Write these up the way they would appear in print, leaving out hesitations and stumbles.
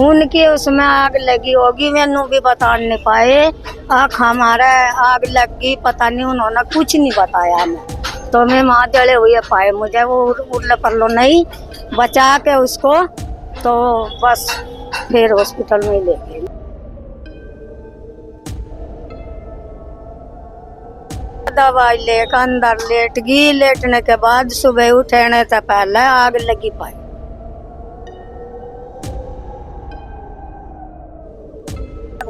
उनकी उसमें आग लगी होगी, मैनू भी बता नहीं पाए। आख हमारा आग लगी, पता नहीं, उन्होंने कुछ नहीं बताया हमें। तो मैं वहाँ जले हुए पाए मुझे, वो उर्ले पल्लो नहीं बचा के उसको, तो बस फिर हॉस्पिटल में ले गए। दवाई लेकर अंदर लेट गई, लेटने के बाद सुबह उठने से पहले आग लगी पाई।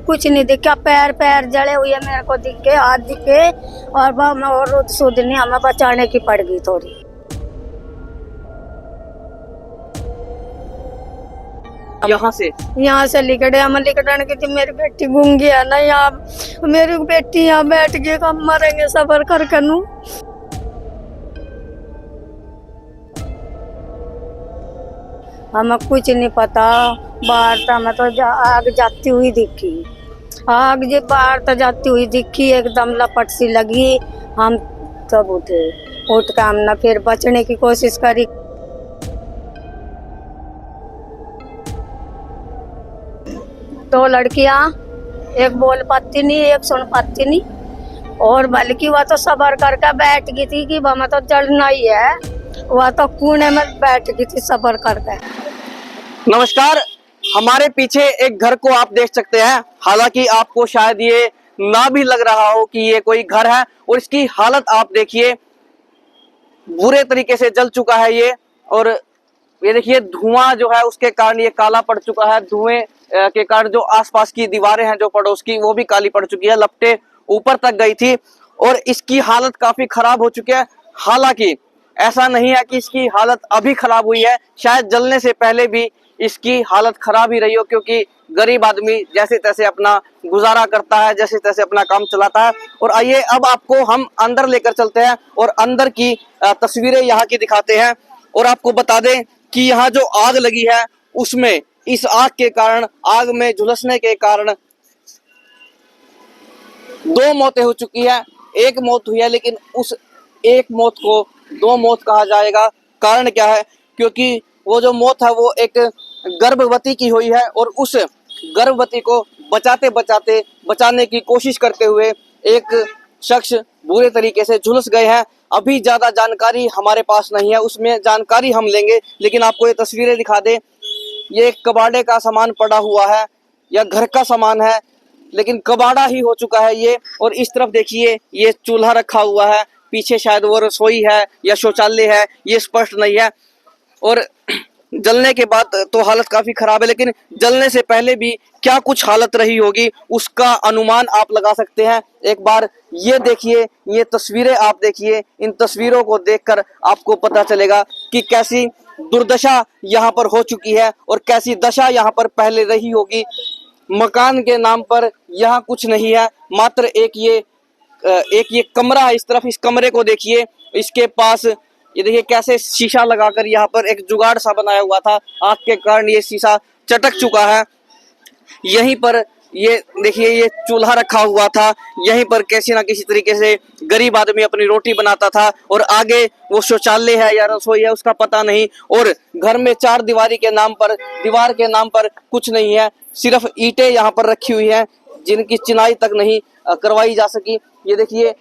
कुछ नहीं दिखा, पैर पैर जले हुए मेरे को दिखे, हाथ दिखे, और मैं और सुध नहीं, हमें बचाने की पड़ गई थोड़ी। यहाँ से लिकड़े, हम लिकड़ने की थी, मेरी बेटी गूंगी है ना, यहाँ मेरी बेटी यहाँ बैठ गई, कब मरेंगे सबर करके नू। हमें कुछ नहीं पता, बाहर तो हमें तो आग जाती हुई दिखी, आग जो बाहर तो जाती हुई दिखी, एकदम लपट सी लगी। हम तब उठे, उठ के हमने फिर बचने की कोशिश करी। दो लड़कियां, एक बोल पाती नहीं, एक सुन पाती नहीं, और बल्कि वह तो सबर करके बैठ गई थी कि हमें तो जलना ही है, वह तो कोने में बैठ गई थी सबर करके। नमस्कार, हमारे पीछे एक घर को आप देख सकते हैं। हालांकि आपको शायद ये ना भी लग रहा हो कि ये कोई घर है, और इसकी हालत आप देखिए, बुरे तरीके से जल चुका है ये। और ये देखिए धुआं जो है उसके कारण ये काला पड़ चुका है, धुएं के कारण जो आसपास की दीवारें हैं जो पड़ोस की, वो भी काली पड़ चुकी है, लपटें ऊपर तक गई थी, और इसकी हालत काफी खराब हो चुकी है। हालांकि ऐसा नहीं है कि इसकी हालत अभी खराब हुई है, शायद जलने से पहले भी इसकी हालत खराब ही रही हो, क्योंकि गरीब आदमी जैसे तैसे अपना गुजारा करता है, जैसे तैसे अपना काम चलाता है। और आइए अब आपको हम अंदर लेकर चलते हैं और अंदर की तस्वीरें यहाँ की दिखाते हैं, और आपको बता दें कि यहाँ जो आग लगी है उसमें, इस आग के कारण, आग में झुलसने के कारण 2 मौतें हो चुकी है। एक मौत हुई है, लेकिन उस एक मौत को 2 मौत कहा जाएगा। कारण क्या है? क्योंकि वो जो मौत है वो एक गर्भवती की हुई है, और उस गर्भवती को बचाने की कोशिश करते हुए एक शख्स बुरे तरीके से झुलस गए हैं। अभी ज्यादा जानकारी हमारे पास नहीं है, उसमें जानकारी हम लेंगे, लेकिन आपको ये तस्वीरें दिखा दें। ये कबाड़े का सामान पड़ा हुआ है या घर का सामान है, लेकिन कबाड़ा ही हो चुका है ये। और इस तरफ देखिए, ये चूल्हा रखा हुआ है, पीछे शायद वो रसोई है या शौचालय है, ये स्पष्ट नहीं है। और जलने के बाद तो हालत काफी खराब है, लेकिन जलने से पहले भी क्या कुछ हालत रही होगी उसका अनुमान आप लगा सकते हैं। एक बार ये देखिए, ये तस्वीरें आप देखिए, इन तस्वीरों को देखकर आपको पता चलेगा कि कैसी दुर्दशा यहाँ पर हो चुकी है और कैसी दशा यहाँ पर पहले रही होगी। मकान के नाम पर यहाँ कुछ नहीं है, मात्र एक ये कमरा है। इस तरफ इस कमरे को देखिए, इसके पास ये देखिए कैसे शीशा लगाकर यहाँ पर एक जुगाड़ सा बनाया हुआ था, आग के कारण ये शीशा चटक चुका है। यहीं पर ये देखिए, ये चूल्हा रखा हुआ था, यहीं पर किसी ना किसी तरीके से गरीब आदमी अपनी रोटी बनाता था, और आगे वो शौचालय है या रसोई है उसका पता नहीं। और घर में 4 दीवार के नाम पर कुछ नहीं है, सिर्फ ईंटें यहाँ पर रखी हुई हैं, जिनकी चिनाई तक नहीं करवाई जा सकी। ये देखिए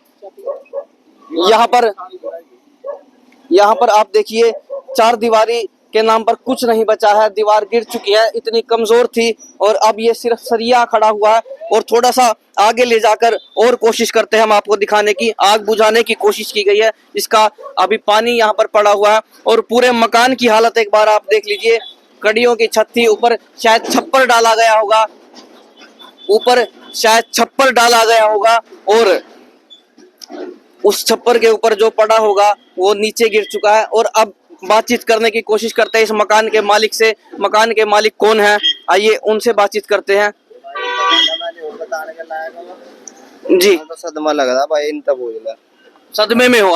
यहाँ पर आप देखिए, 4 दीवारी के नाम पर कुछ नहीं बचा है, दीवार गिर चुकी है, इतनी कमजोर थी, और अब ये सिर्फ सरिया खड़ा हुआ है। और थोड़ा सा आगे ले जाकर और कोशिश करते हैं हम आपको दिखाने की। आग बुझाने की कोशिश की गई है, इसका अभी पानी यहाँ पर पड़ा हुआ है। और पूरे मकान की हालत एक बार आप देख लीजिए, कड़ियों की छत थी, ऊपर शायद छप्पर डाला गया होगा, और उस छप्पर के ऊपर जो पड़ा होगा वो नीचे गिर चुका है। और अब बातचीत करने की कोशिश करते हैं इस मकान के मालिक से। मकान के मालिक कौन है, आइए उनसे बातचीत करते हैं। जी, तो सदमा लग रहा भाई, इन तब सदमे में हो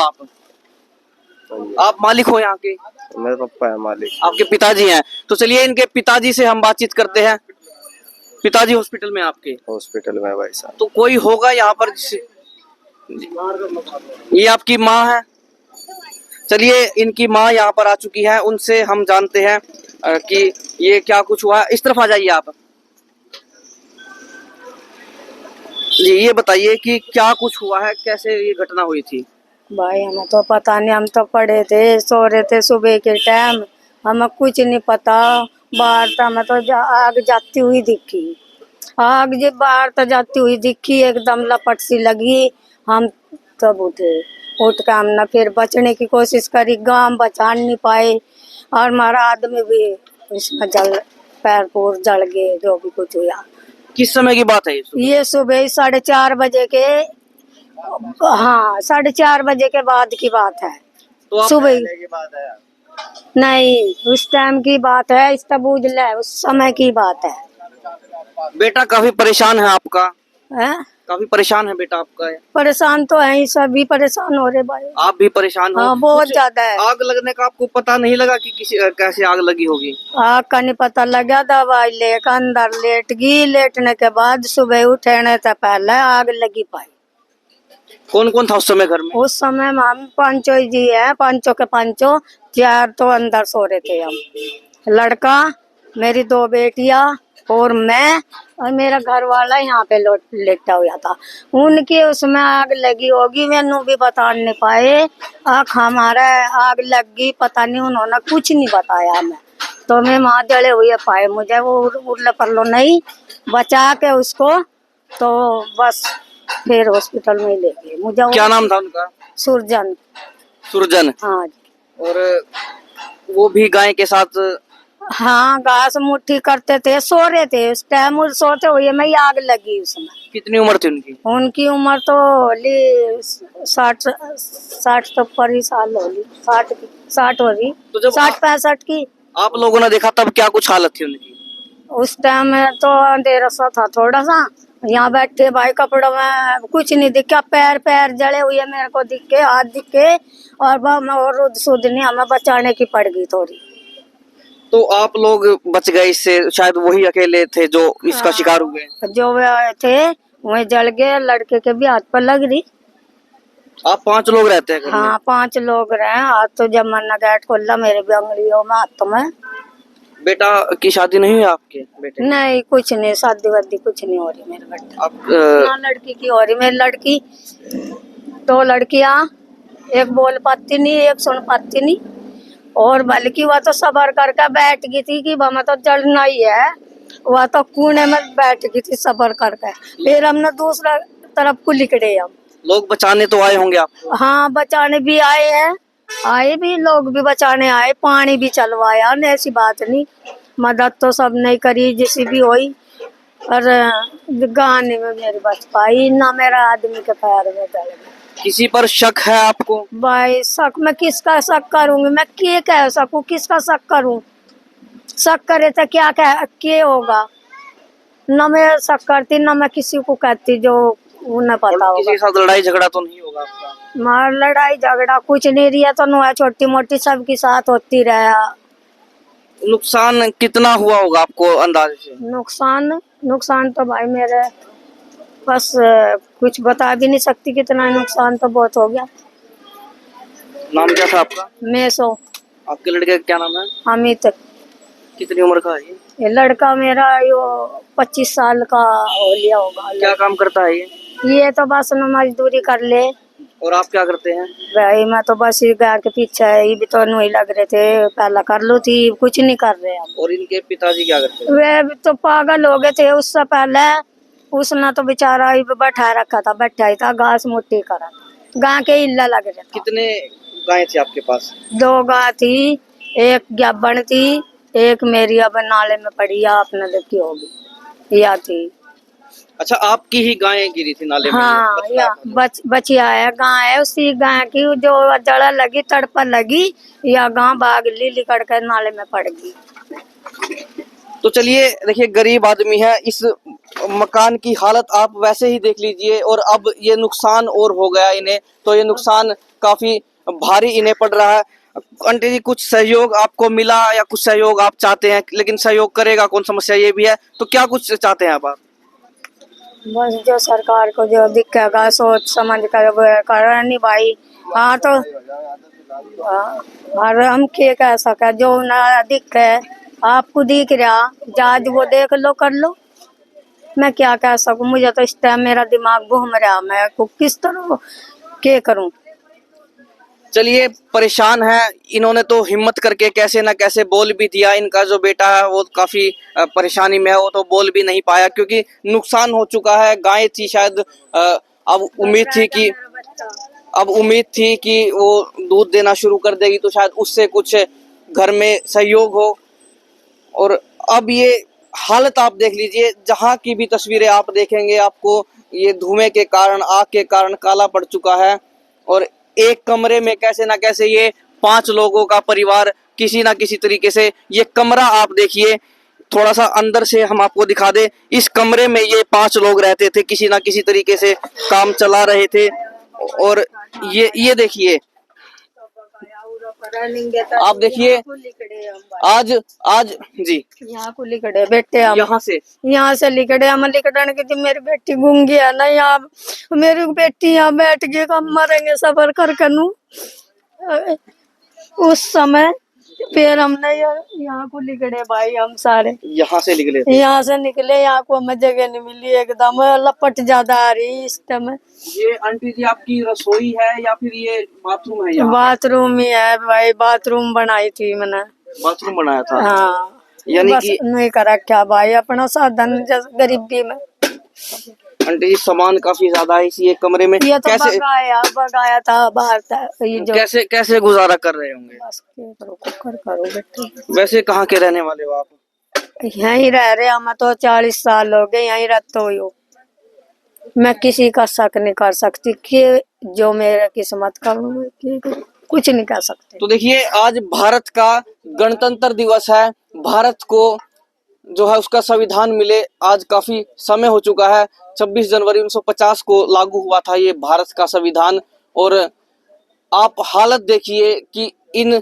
आप मालिक हो यहाँ के? मेरे पापा है मालिक। आपके पिताजी हैं, तो चलिए इनके पिताजी से हम बातचीत करते हैं। पिताजी हॉस्पिटल में, आपके हॉस्पिटल में भाई साहब। तो कोई होगा यहाँ पर जिसे, ये आपकी माँ है? चलिए इनकी माँ यहाँ पर आ चुकी है, उनसे हम जानते हैं। कि ये क्या कुछ हुआ। इस तरफ आ जाइए आप जी, ये बताइए कि क्या कुछ हुआ है, कैसे ये घटना हुई थी। भाई हमें तो पता नहीं, हम तो पड़े थे, सो रहे थे सुबह के टाइम, हमें कुछ नहीं पता। बाहर तो हमें तो आग जाती हुई दिखी, आग जी बाहर तो जाती हुई दिखी, एकदम लपट सी लगी। हम तब उठे, उठ के हमने फिर बचने की कोशिश करी, गांव बचा नहीं पाए, और हमारा आदमी भी इसमें जल, पैर पूर जल गए, जो भी कुछ हुआ। किस समय की बात है ये? ये सुबह 4:30 बजे के, हाँ 4:30 बजे के बाद की बात है। तो आप सुबह की बात है। नहीं, उस टाइम की बात है, इस तबूझ ले, उस समय की बात है। बेटा काफी परेशान है आपका, हैं? काफी परेशान है बेटा आपका। परेशान तो है ही, सभी परेशान हो रहे भाई। आप भी परेशान हो? हाँ बहुत कुछ ज्यादा है। आग लगने का आपको पता नहीं लगा कि किसी कैसे आग लगी होगी? आग का नहीं पता लगा, दवाई लेकर अंदर लेट गई, लेटने के बाद सुबह उठने से पहले आग लगी पाई। कौन कौन था उस समय घर में? उस समय हम पांचों जी है, पांचों के पांचों, 4 तो अंदर सो रहे थे हम, लड़का, मेरी 2 बेटियां और मैं, और मेरा घर वाला यहाँ पे लेटा हुआ था। उनके उसमें आग लगी होगी, मैनू भी बता नहीं पाए। आग हमारा आग लग गई, पता नहीं, उन्होंने कुछ नहीं बताया हमें। तो मैं माँ जले हुए पाए मुझे, वो उरले पड़लो नहीं, बचा के उसको, तो बस फिर हॉस्पिटल में ही ले गए मुझे। क्या नाम था उनका? सुरजन। सुरजन। हाँ जी। और वो भी गाय के साथ? हाँ, घास मुट्ठी करते थे, सो रहे थे उस टाइम, सोते हुए में ही आग लगी उसमें। कितनी उम्र थी उनकी? उनकी उम्र तो होली 60 तो पर ही साल होली, 60 हो रही, तो जब 60-65 की। आप लोगों ने देखा तब क्या कुछ हालत थी उनकी? उस टाइम में तो अंधेरा सा था थोड़ा सा, यहाँ बैठे भाई, कपड़ों में कुछ नहीं दिखा, पैर पैर जले हुए मेरे को दिखे, हाथ दिखे, और रुद सुद नहीं, हमें बचाने की पड़ गई थोड़ी। तो आप लोग बच गए इससे, शायद वही अकेले थे जो इसका शिकार हुए? जो वे आए थे वही जल गए, लड़के के भी हाथ पर लग रही। आप 5 लोग रहते हैं घर में? हाँ 5 लोग रहे, हाथ तो जब मैंने गेट खोला, मेरे भी अंगलियों में, हाथों में। बेटा की शादी नहीं हुई आपके बेटे की? नहीं कुछ नहीं, शादी वादी कुछ नहीं हो रही मेरे बेटे। आप ना लड़की की हो रही, मेरी लड़की, 2 लड़कियां, एक बोल पाती नहीं, एक सुन पाती नहीं, और बल्कि वह तो सबर करके बैठ गई थी कि हमें तो जलना ही है, वह तो कोने में बैठ गई थी सबर करके। फिर हमने दूसरा तरफ को लिकड़े हम। लोग बचाने तो आए होंगे आप? हाँ बचाने भी आए हैं, आए भी लोग भी बचाने आए, पानी भी चलवाया, ऐसी बात नहीं, मदद तो सब नहीं करी जिसी भी हुई, पर गाने में मेरी बच पाई ना, मेरा आदमी के पैर में जल गया। किसी पर शक है आपको? भाई शक, मैं किसका शक करूंगी, मैं क्या कह सकूं, किसका शक करूं, शक करे तो क्या होगा, न मैं शक करती, न मैं किसी को कहती जो उन्हें पता और किसी के होगा। साथ लड़ाई झगड़ा तो नहीं होगा आपका? मार लड़ाई झगड़ा कुछ नहीं रिया, तो नुआ छोटी मोटी सबके साथ होती रहा। नुकसान कितना हुआ होगा आपको अंदाजे से? नुकसान तो भाई मेरे बस कुछ बता भी नहीं सकती, कितना नुकसान तो बहुत हो गया। नाम क्या था आपका? मेसो। आपके लड़के का क्या नाम है? अमित। कितनी उम्र का है ये? ये लड़का मेरा यो 25 साल का हो लिया होगा। क्या काम करता है ये तो बस न मजदूरी कर ले। और आप क्या करते हैं? भाई मैं तो बस ये घर के पीछे है, ये भी तो नहीं लग रहे थे, पहला कर लो थी, कुछ नहीं कर रहे अब। और इनके पिताजी क्या करते हैं? वे भी तो पागल हो गए थे उससे पहले, उसने तो बेचारा बैठा रखा था, बैठा ही था, घास मुट्ठी करा, गाय के इल्ला लग रहा था। कितने गाय थे आपके पास? 2 गाय थी, एक गब्बन थी, एक मेरी अब नाले में पड़ी, या आपने देखी होगी, या थी। अच्छा, आपकी ही गायें गिरी थी नाले में? हाँ या बचिया है, गाय है, उसी गाय की जो जड़ा लगी, तड़प लगी, या गाय भाग ली, लिकड़ कर नाले में पड़ गई। तो चलिए देखिए, गरीब आदमी है, इस मकान की हालत आप वैसे ही देख लीजिए, और अब ये नुकसान और हो गया इन्हें, तो ये नुकसान काफी भारी इन्हें पड़ रहा है। आंटी जी, कुछ सहयोग आपको मिला या कुछ सहयोग आप चाहते हैं, लेकिन सहयोग करेगा कौन, समस्या ये भी है, तो क्या कुछ चाहते हैं आप? बस जो सरकार को जो दिखेगा सोच समझ कर वो कर नहीं भाई। हाँ तो और हम क्या कह सके, जो ना दिखे आपको दिख रहा जहाज, वो देख लो कर लो, मैं क्या कह सकूं। मुझे तो इस टाइम मेरा दिमाग घूम रहा, मैं को किस तरह क्या करूं। चलिए, परेशान है, इन्होंने तो हिम्मत करके कैसे ना कैसे बोल भी दिया। इनका जो बेटा है वो काफी परेशानी में है, वो तो बोल भी नहीं पाया क्योंकि नुकसान हो चुका है। गाय थी शायद, अब उम्मीद थी कि वो दूध देना शुरू कर देगी तो शायद उससे कुछ घर में सहयोग हो। और अब ये हालत आप देख लीजिए, जहां की भी तस्वीरें आप देखेंगे आपको ये धुएं के कारण, आग के कारण काला पड़ चुका है। और एक कमरे में कैसे ना कैसे ये 5 लोगों का परिवार किसी ना किसी तरीके से, ये कमरा आप देखिए, थोड़ा सा अंदर से हम आपको दिखा दें। इस कमरे में ये 5 लोग रहते थे, किसी ना किसी तरीके से काम चला रहे थे। और ये देखिए, आप देखिए, आज आज जी यहाँ को लिखड़े बेटे हम, यहाँ से लिखड़े हम, लिखड़ने की थी मेरी बेटी गूंगी है ना, यहाँ मेरी बेटी यहाँ बैठ गई, हम मरेंगे सफर कर कनू उस समय। फिर हमने यहाँ को निकले भाई, हम सारे यहाँ से निकले थे। यहाँ से निकले, यहाँ को हमें जगह नहीं मिली, एकदम लपट ज्यादा आ रही इस समय। ये आंटी जी आपकी रसोई है या फिर ये बाथरूम है? बाथरूम ही है भाई, बाथरूम बनाई थी मैंने। बाथरूम बनाया था? हाँ, यानी कि नहीं करा क्या भाई, अपना साधन गरीबी में। आंटी जी सामान काफी ज्यादा है इसी एक कमरे में। ये तो कैसे बगाया था बाहर था, ये जो कैसे गुजारा कर रहे होंगे? बस करो बेटे। वैसे कहाँ के रहने वाले हो आप? यहीं रह रहे हम तो 40 साल हो गए, यहीं रहते हो। मैं किसी का शक नहीं कर सकती कि जो मेरा किस्मत का कुछ नहीं कर सकते। तो देखिए, आज भारत का गणतंत्र दिवस है। भारत को जो है उसका संविधान मिले आज काफी समय हो चुका है। 26 जनवरी 1950 को लागू हुआ था ये भारत का संविधान। और आप हालत देखिए कि इन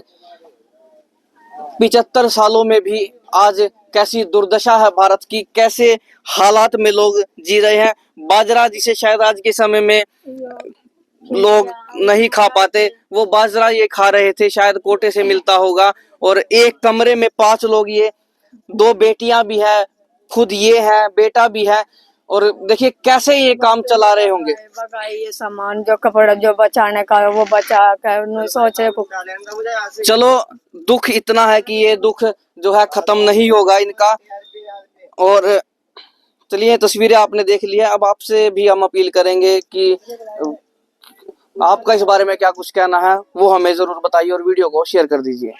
75 सालों में भी आज कैसी दुर्दशा है भारत की, कैसे हालात में लोग जी रहे हैं। बाजरा जिसे शायद आज के समय में लोग नहीं खा पाते, वो बाजरा ये खा रहे थे, शायद कोटे से मिलता होगा। और एक कमरे में 5 लोग, ये 2 बेटियां भी हैं, खुद ये है, बेटा भी है। और देखिए कैसे ये काम चला रहे होंगे। ये सामान जो कपड़ा जो बचाने का वो बचा कर सोचे को। चलो, दुख इतना है कि ये दुख जो है खत्म नहीं होगा इनका। और चलिए, तस्वीरें आपने देख लिया, अब आपसे भी हम अपील करेंगे कि आपका इस बारे में क्या कुछ कहना है वो हमें जरूर बताइए और वीडियो को शेयर कर दीजिए।